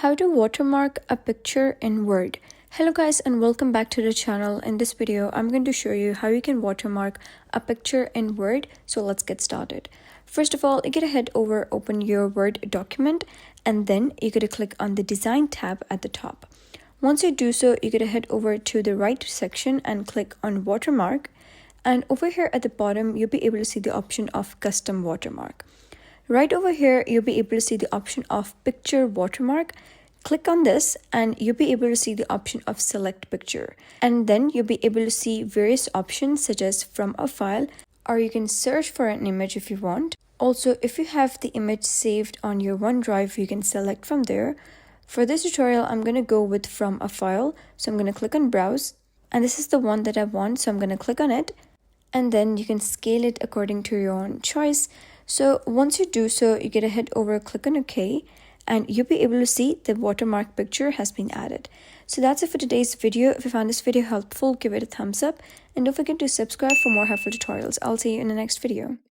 How to watermark a picture in Word. Hello guys and welcome back to the channel. In this video, I'm going to show you how you can watermark a picture in Word. So let's get started. First of all, you gotta head over, open your Word document, and then you gotta click on the Design tab at the top. Once you do so, you gotta head over to the right section and click on Watermark. And over here at the bottom, you'll be able to see the option of Custom Watermark. Right over here, you'll be able to see the option of Picture Watermark. Click on this and you'll be able to see the option of Select Picture. And then you'll be able to see various options such as from a file, or you can search for an image if you want. Also, if you have the image saved on your OneDrive, you can select from there. For this tutorial, I'm going to go with from a file. So I'm going to click on Browse. And this is the one that I want. So I'm going to click on it. And then you can scale it according to your own choice. So once you do so, you get to head over, click on OK, and you'll be able to see the watermark picture has been added. So that's it for today's video. If you found this video helpful, give it a thumbs up and don't forget to subscribe for more helpful tutorials. I'll see you in the next video.